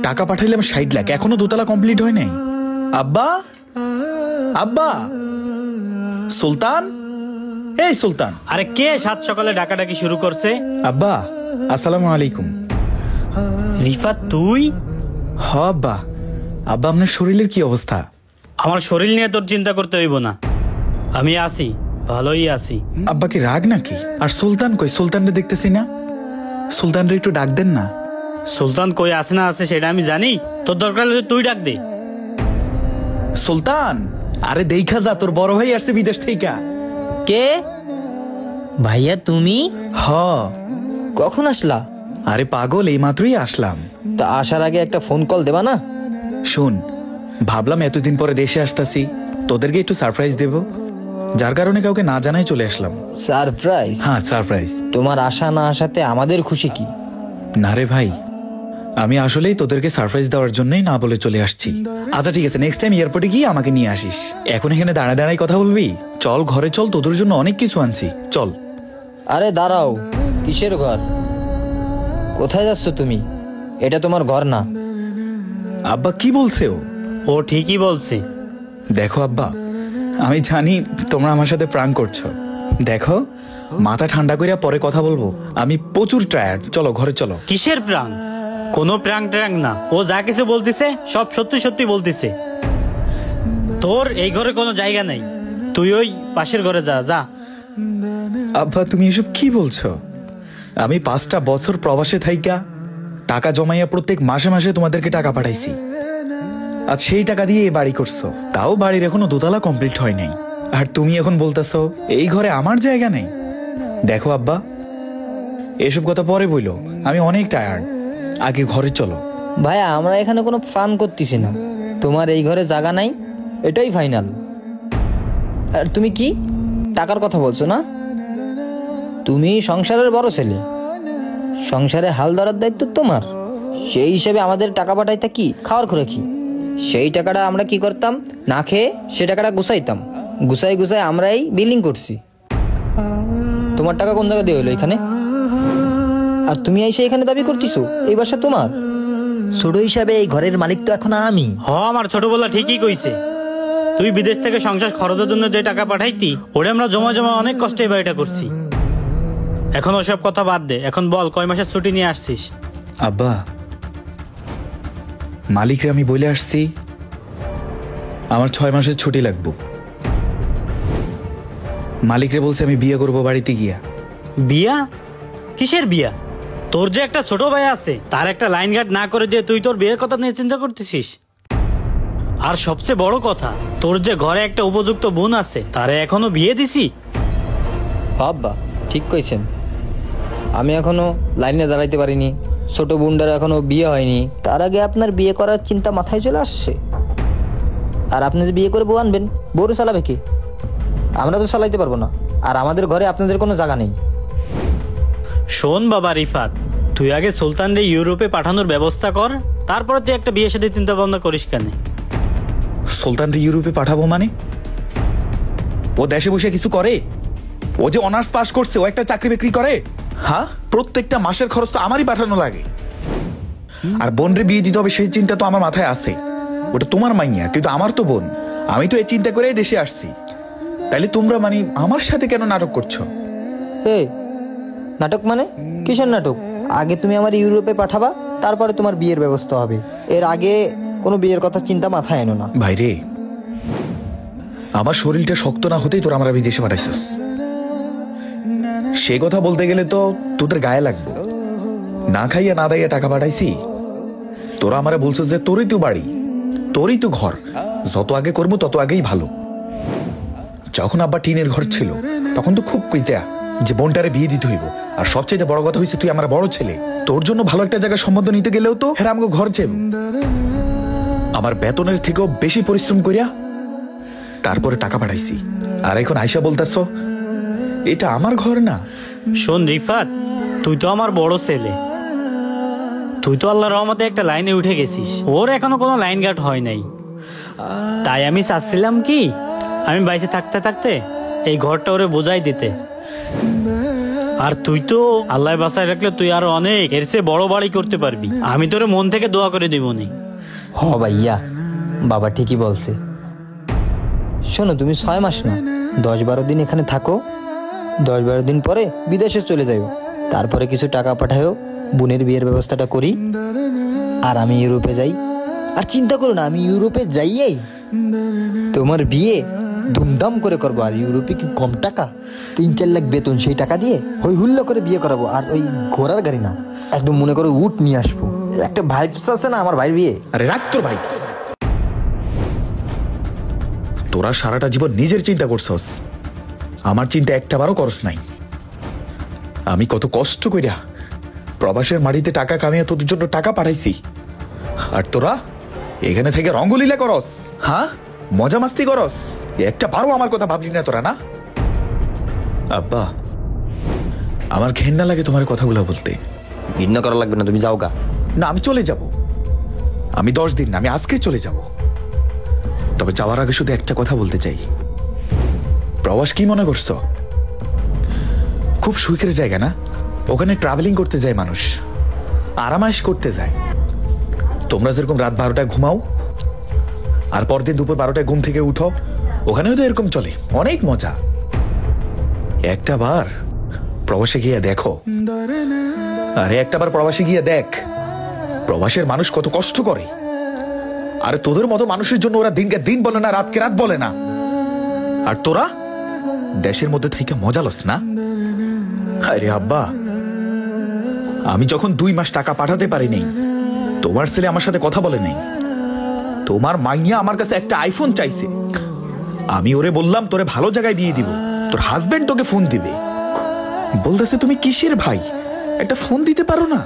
টাকা পাঠাইলাম 60 লাখ, এখনো দোতলা কমপ্লিট হয় নাই। আব্বা, আব্বা, সুলতান, এই সুলতান। আরে কে সাত সকালে ডাকাডাকি শুরু করছে? আব্বা আসসালামু আলাইকুম। রিফাত তুই? হ আব্বা। আব্বা আপনার শরীরের কি অবস্থা? আমার শরীর নিয়ে তোর চিন্তা করতে হইব না, আমি আছি, ভালোই আছি। আব্বা কি রাগ নাকি? আর সুলতান কই? সুলতানরে দেখতেছি না, সুলতানরে একটু ডাক দেন না। সুলতান কই আছে না আছে সেটা আমি জানি, তোর দরকার হলে তুই ডাক দে। সুলতান, আরে দেখা যা, তোর বড় ভাই আসছে বিদেশ থেকে। কে? ভাইয়া তুমি? হ। কখন আসলা? আরে পাগল, এই মাত্রই আসলাম। তা আসার আগে একটা ফোন কল দেবা না? শুন, ভাবলাম এতদিন পরে দেশে আসতাছি, তোদেরকে একটু সারপ্রাইজ দেব, যার কারণে কাউকে না জানাই চলে আসলাম। সারপ্রাইজ? হ্যাঁ সারপ্রাইজ। তোমার আসা না আসাতে আমাদের খুশি কি? না রে ভাই, আমি আসলেই তোদেরকে সারপ্রাইজ দেওয়ার জন্যই না বলে চলে আসছি। আচ্ছা ঠিক আছে, নেক্সট টাইম এয়ারপোর্টে গিয়ে আমাকে নিয়ে আসিস। এখন এখানে দাঁড়ায় দাঁড়ায় কথা বলবি? চল ঘরে চল, তোদের জন্য অনেক কিছু আনছি, চল। আরে দাঁড়াও, কিসের ঘর? কোথায় যাচ্ছ তুমি? এটা তোমার ঘর না। আব্বা কি বলছে ও? ও ঠিকই বলছে। দেখো আব্বা, আমি জানি তোমরা আমার সাথে প্রাঙ্ক করছো, দেখো মাথা ঠান্ডা করিয়া পরে কথা বলবো, আমি প্রচুর টায়ার্ড, চলো ঘরে চলো। কিসের প্রাঙ্ক? কোনো প্রাঙ্ক ট্রাঙ্ক না, ও যা কিছু বলতেছে সব সত্যি সত্যি বলতেছে। তোর এই ঘরে কোনো জায়গা নেই, তুই ওই পাশের ঘরে যা যা। আব্বা তুমি এসব কি বলছো? আমি 5টা বছর প্রবাসে থাইকা টাকা জমাইয়া প্রত্যেক মাসে মাসে তোমাদেরকে টাকা পাঠাইছি, আর সেই টাকা দিয়ে এই বাড়ি করছো, তাও বাড়ির এখনো দোতলা কমপ্লিট হয় নাই, আর তুমি এখন বলতেছো এই ঘরে আমার জায়গা নেই। দেখো আব্বা, এসব কথা পরে বইলো, আমি অনেক টায়ার্ড, আগে ঘরে চলো। ভাইয়া আমরা এখানে কোনো ফান করতেছি না, তোমার এই ঘরে জায়গা নাই এটাই ফাইনাল। আর তুমি কি টাকার কথা বলছো না? তুমি সংসারের বড় ছেলে, সংসারে হাল ধরার দায়িত্ব তোমার, সেই হিসেবে আমাদের টাকা পাঠাইতা কি খাওয়ার করে কি? সেই টাকাটা আমরা কি করতাম, না খেয়ে সে টাকাটা গুছাইতাম, গুছাই গুছাই আমরাই বিলিং করছি। তোমার টাকা কোন জায়গা দিয়ে হলো এখানে? আর তুমি এসে এখানে দাবি করতেছো এই বাসা তোমার? ছোট হিসাবে এই ঘরের মালিক তো এখন আমি। আমার ছোটবেলা ঠিকই কইছে, তুই বিদেশ থেকে সংসার খরচের জন্য যে টাকা পাঠাইতি ওটা আমরা জমা জমা অনেক কষ্টে এই বাড়িটা করছি। এখন ওসব কথা বাদ দে, এখন বল কয় মাসের ছুটি নিয়ে আসছিস? আব্বা, মালিকরে আমি বলে আসছি আমার 6 মাসের ছুটি লাগবে। মালিকরে বলছে আমি বিয়ে করবো বাড়িতে গিয়া। বিয়া? কিসের বিয়া? তোর যে একটা ছোট ভাই আছে তার একটা লাইন গার্ড না করে দিয়ে তুই তোর বিয়ের কথা নিয়ে চিন্তা করতেছিস? আর সবচেয়ে বড় কথা, তোর যে ঘরে একটা উপযুক্ত বোন আছে তারে এখনো বিয়ে দিছি? বাবা ঠিক কইছেন, আমি এখনো লাইনে দাঁড়াইতে পারিনি, ছোট বোনটার এখনো বিয়ে হয়নি, তার আগে আপনার বিয়ে করার চিন্তা মাথায় চলে আসছে। আর আপনি যে বিয়ে করে বউ আনবেন, বউরে চালাবে কে? আমরা তো চালাইতে পারবো না, আর আমাদের ঘরে আপনাদের কোনো জায়গা নেই। শোন বাবা রিফাত, তুই আগে সুলতানরে ইউরোপে পাঠানোর ব্যবস্থা কর, তারপরে তুই একটা বিয়ের সাথে চিন্তা ভাবনা করিস কেন? সুলতানরে ইউরোপে পাঠাবো মানে? ও দেশে বসে কিছু করে? ও যে অনার্স পাস করছে, ও একটা চাকরি বাকরি করে? হ্যাঁ, প্রত্যেকটা মাসের খরচ তো আমারই পাঠানো লাগে। আর বোনরে বিয়ে দিতে হবে সেই চিন্তা তো আমার মাথায় আছে। ওটা তোমার মাইয়া, কিন্তু আমার তো বোন, আমি তো এই চিন্তা করে দেশে আসছি। তাইলে তোমরা মানে আমার সাথে কেন নাটক করছো? নাটক মানে কিসের নাটক? আগে তুমি আমার ইউরোপে পাঠাবা, তারপরে তোমার বিয়ের ব্যবস্থা হবে, এর আগে কোনো বিয়ের কথা চিন্তা মাথায় এনো না। ভাইরে, আমার শরীরটা শক্ত না হতেই তোরা আমরা বিদেশে পাঠাইছিস, সে কথা বলতে গেলে তো তোদের গায়ে লাগবে। না খাইয়া না দাইয়া টাকা পাঠাইছি, তোরা আমারে বলছিস যে তোরই তো বাড়ি, তোরই তো ঘর, যত আগে করবো তত আগেই ভালো। যখন আব্বা টিনের ঘর ছিল তখন তো খুব কইতা যে বোনটারে বিয়ে দিতে হইব, আর সবচেয়ে বড় কথা হয়েছে তুই আমার বড় ছেলে, তোর জন্য ভালো একটা জায়গায় সম্বন্ধ নিতে গেলেও তো হ্যাঁ আমাকে ঘর চাইব। আমার বেতনের থেকেও বেশি পরিশ্রম করিয়া তারপরে টাকা পাঠাইছি, আর এখন আয়শা বলতেছ এটা আমার ঘর না। শোন রিফাত, তুই তো আমার বড় ছেলে, তুই তো আল্লাহর রহমতে একটা লাইনে উঠে গেছিস, ওর এখনো কোনো লাইন গার্ড হয় নাই। তাই আমি চাচ্ছিলাম কি আমি বাইরে থাকতে থাকতে এই ঘরটা ওরে বোঝাই দিতে। আর তুই তো আল্লাহ বাসায় রাখলে তুই আরো অনেক এর চেয়ে বড় বাড়ি করতে পারবি। আমি তোরে মন থেকে দোয়া করে দিবনি। হ ভাইয়া, বাবা ঠিকই বলছে। শোনো, তুমি 6 মাস না 10-12 দিন এখানে থাকো, 10-12 দিন পরে বিদেশে চলে যাও। তারপরে কিছু টাকা পাঠাও, বোনের বিয়ের ব্যবস্থাটা করি, আর আমি ইউরোপে যাই। আর চিন্তা করো না, আমি ইউরোপে যাইয়েই তোমার বিয়ে ধুমধাম করে করবো। আর ইউরোপে কি কম টাকা? 3-4 লাখ বেতন, সেই টাকা দিয়ে হই হুল্লা করে বিয়ে করাবো। আর ওই ঘোড়ার গাড়ি না, একদম মনে করো উট নিয়ে আসবো। একটা ভাইবস আছে না আমার ভাইয়ের বিয়ে। আরে রাখ তোর ভাই, তোরা সারাটা জীবন নিজের চিন্তা করছস, আমার চিন্তা একটাবারও করস নাই। আমি কত কষ্ট কইরা প্রবাসের মাটিতে টাকা কামিয়ে তোদের জন্য টাকা পাঠাইছি, আর তোরা এখানে থেকে রঙ্গলীলা করস, হ্যাঁ মজা মাস্তি করস। একটা বারও আমার কথা ভাবলি না তোরা, না? আব্বা, আমার ঘেন্না লাগে তোমার কথাগুলো বলতে। ঘৃণা করা লাগবে না, তুমি যাও গা। না, আমি চলে যাব। আমি 10 দিন না, আমি আজকে চলে যাব। তবে যাওয়ার আগে শুধু একটা কথা বলতে চাই। প্রবাস কি মনে করছো? খুব সুখের জায়গা না? ওখানে ট্রাভেলিং করতে যায় মানুষ, আরামায়েশ করতে যায়। তোমরা যেরকম রাত 12টায় ঘুমাও আর পরদিন দুপুর 12টায় ঘুম থেকে উঠো, ওখানেও তো এরকম চলে, অনেক মজা। একটা বার প্রবাসে গিয়ে দেখো, আরে একটা বার প্রবাসে গিয়ে দেখ প্রবাসের মানুষ কত কষ্ট করে। আর তোদের মতো মানুষের জন্য ওরা দিনকে দিন বলে না, রাতকে রাত বলে না। আর তোরা দেশের মধ্যে থেকে মজা লস না? আরে আব্বা, আমি যখন 2 মাস টাকা পাঠাতে পারিনি, তোমার ছেলে আমার সাথে কথা বলে নাই। তোমার মাইয়া আমার কাছে একটা আইফোন চাইছে, আমি ওরে বললাম তোরে ভালো জায়গায় বিয়ে দিব, তোর হাজবেন্ড তোকে ফোন দিবে। বলতেছে তুমি কিসের ভাই, একটা ফোন দিতে পারো না?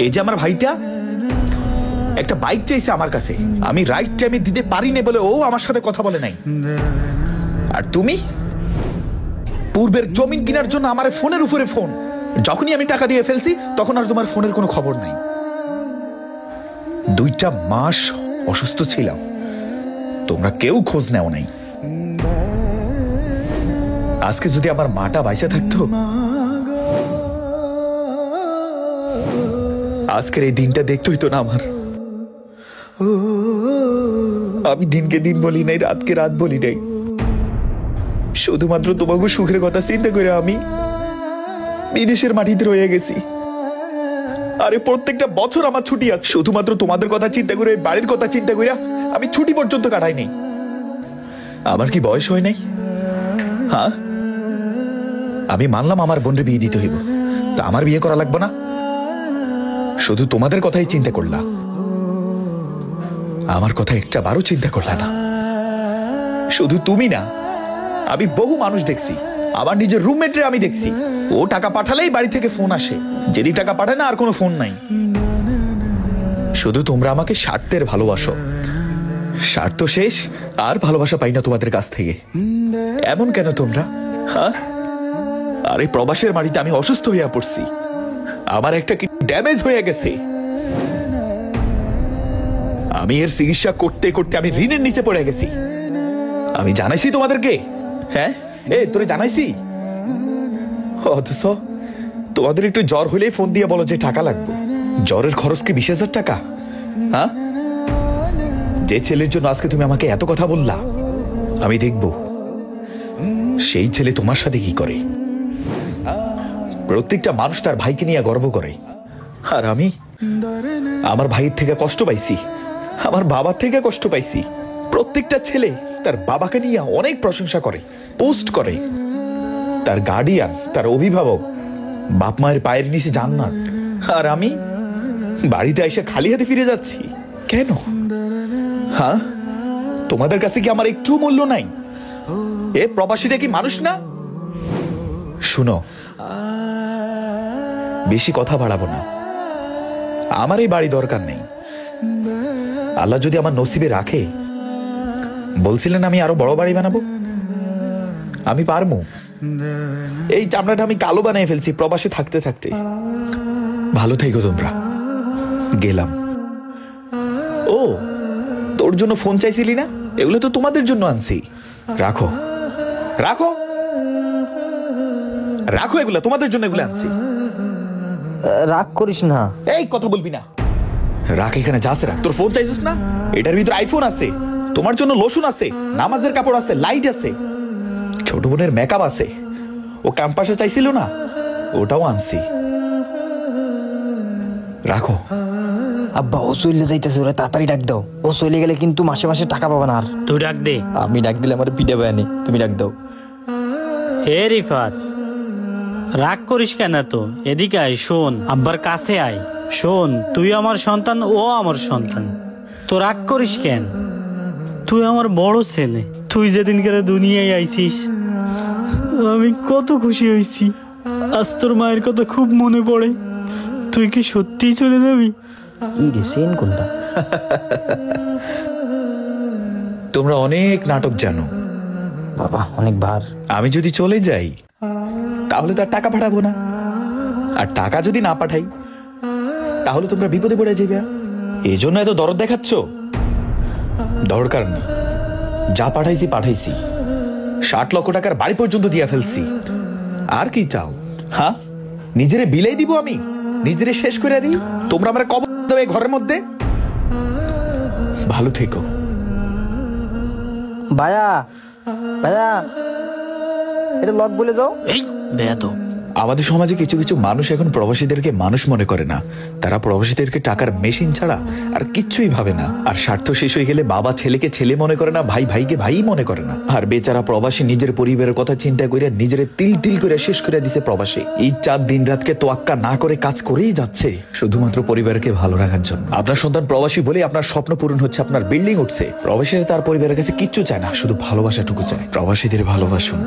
এই যে আমার ভাইটা একটা বাইক চাইছে আমার কাছে, আমি রাইট টাইমে দিতে পারি না বলে ও আমার সাথে কথা বলে নাই। আর তুমি পূর্বের জমিন কেনার জন্য আমার ফোনের উপরে ফোন, যখনই আমি টাকা দিয়ে ফেলছি তখন আর তোমার ফোনের কোনো খবর নাই। 2টা মাস অসুস্থ ছিলাম, তোমরা কেউ খোঁজ নেও নাই। আজকে যদি আমার মাটা বাইসে থাকতো, আজকের এই দিনটা দেখতেই তো না আমার। আমি দিনকে দিন বলি নাই, রাতকে রাত বলি নাই, শুধুমাত্র তোমাকে সুখের কথা চিন্তা করে আমি বিদেশের মাটিতে রয়ে গেছি। আরে প্রত্যেকটা বছর আমার ছুটি আছে, শুধুমাত্র তোমাদের কথা চিন্তা করে, বাড়ির কথা চিন্তা করে আমি ছুটি পর্যন্ত কাটাই নাই। আমার কি বয়স হয় নাই? হ্যাঁ, আমি মানলাম আমার বোনের বিয়ে দিতে হইব, তা আমার বিয়ে করা লাগবে না? শুধু তোমাদের কথাই চিন্তা করলা, আমার কথা একটা বারও চিন্তা করলা না। শুধু তুমি না, আমি বহু মানুষ দেখছি, আমার নিজের রুমমেটরে আমি দেখছি, ও টাকা পাঠালেই বাড়ি থেকে ফোন আসে, যদি টাকা পাঠায় না আর কোনো ফোন নাই। শুধু তোমরা আমাকে স্বার্থের ভালোবাসো, স্বার্থ শেষ আর ভালোবাসা পাই না তোমাদের কাছ থেকে। এমন কেন তোমরা? হ্যাঁ, আর এই প্রবাসের বাড়িতে আমি অসুস্থ হইয়া পড়ছি, আমার একটা কি ড্যামেজ হয়ে গেছে, আমি এর চিকিৎসা করতে করতে আমি ঋণের নিচে পড়ে গেছি। আমি জানাইছি তোমাদেরকে? হ্যাঁ, তোরে জানাইছি? অথচ তোমাদের একটু জ্বর হলেই ফোন দিয়ে বলো যে টাকা লাগবে। জ্বরের খরচ কি 20,000 টাকা? হ্যাঁ, যে ছেলের জন্য আজকে তুমি আমাকে এত কথা বললা, আমি দেখব সেই ছেলে তোমার সাথে কি করে। প্রত্যেকটা মানুষ তার ভাইকে নিয়ে গর্ব করে, আর আমি আমার ভাইয়ের থেকে কষ্ট পাইছি, আমার বাবার থেকে কষ্ট পাইছি। প্রত্যেকটা ছেলে তার বাবাকে নিয়ে অনেক প্রশংসা করে, পোস্ট করে, তার গার্ডিয়ান, তার অভিভাবক, বাপ মায়ের পায়ের নিচে জান্নাত। আর আমি বাড়িতে এসে খালি হাতে ফিরে যাচ্ছি কেন? হ্যাঁ, তোমাদের কাছে কি আমার একটু মূল্য নাই? এ প্রবাসীরা কি মানুষ না? শুনো, বেশি কথা বাড়াবো না, আমার এই বাড়ি দরকার নেই। আল্লাহ যদি আমার নসিবে রাখে, বলছিলেন আমি আরো বড় বাড়ি বানাবো, আমি পারবো। এই চামড়াটা আমি কালো বানিয়ে ফেলছি প্রবাসে থাকতে থাকতে। ভালো থেকো তোমরা, গেলাম। ও, তোর জন্য ফোন চাইছিলি না? এগুলো তো তোমাদের জন্য আনছি, রাখো রাখো। রাখো এগুলা, তোমাদের জন্য এগুলো আনছি। রাগ করিস না। এই কথা বলবি না, রাখ এখানে, যাস রাখ। তোর ফোন চাইছিস না, এটার ভিতরে আইফোন আছে, তোমার জন্য লোশন আছে, নামাজের কাপড় আছে, লাইট আছে, ছোট বোনের মেকআপ আছে, ও ক্যাম্পাসে চাইছিল না, ওটাও আনছি। রাখো। আব্বা ও চলে যাইতেছে, ওরা তাড়াতাড়ি ডাক দাও। ও চলে গেলে কিন্তু মাসে মাসে টাকা পাবে না আর। তুই ডাক দে। আমি ডাক দিলে আমার পিঠে বায়ানি, তুমি ডাক দাও। হে রিফাত, রাগ করিস কেন? তো এদিকে আয়, শোন, আব্বার কাছে আয়। শোন, তুই আমার সন্তান, ও আমার সন্তান, তো রাগ করিস কেন? তুই আমার বড় ছেলে। তুই যেদিনকার দুনিয়ায় আইছিস আমি কত খুশি হয়েছি। আজ তোর মায়ের কথা খুব মনে পড়ে। তুই কি সত্যিই চলে যাবি? সেন কোনটা? তোমরা অনেক নাটক জানো বাবা, অনেক ভার। আমি যদি চলে যাই তাহলে তো আর টাকা পাঠাবো না, আর টাকা যদি না পাঠাই তাহলে তোমরা বিপদে পড়ে যাবে। এই জন্য এত দরদ দেখাচ্ছ? দরকার নেই, যা পাঠাইছি পাঠাইছি। 60 লক্ষ টাকার বাড়ি পর্যন্ত দিয়া ফেলছি, আর কি চাও? হ্যাঁ, নিজেরে বিলাই দিব আমি, নিজেরে শেষ করে দিই, তোমরা আমার কবর দেবে ঘরের মধ্যে। ভালো থেকো। ভাইয়া, ভাইয়া, এটা লক বলে যাও। এই বেয়াদব। আমাদের সমাজে কিছু কিছু মানুষ এখন প্রবাসীদেরকে মানুষ মনে করে না, তারা প্রবাসীদেরকে টাকার মেশিন ছাড়া আর কিচ্ছুই ভাবে না। আর স্বার্থ শেষ হয়ে গেলে বাবা ছেলেকে ছেলে মনে করে না, ভাই ভাইকে ভাই মনে করে না। আর বেচারা প্রবাসী নিজের পরিবারের কথা চিন্তা করে নিজের তিল তিল করে শেষ করে দিছে প্রবাসী। এই 4 দিন রাতকে তোয়াক্কা না করে কাজ করেই যাচ্ছে শুধুমাত্র পরিবারকে ভালো রাখার জন্য। আপনার সন্তান প্রবাসী বলে আপনার স্বপ্ন পূরণ হচ্ছে, আপনার বিল্ডিং উঠছে। প্রবাসীরা তার পরিবারের কাছে কিচ্ছু চায় না, শুধু ভালোবাসাটুকু চায়। প্রবাসীদের ভালোবাসুন।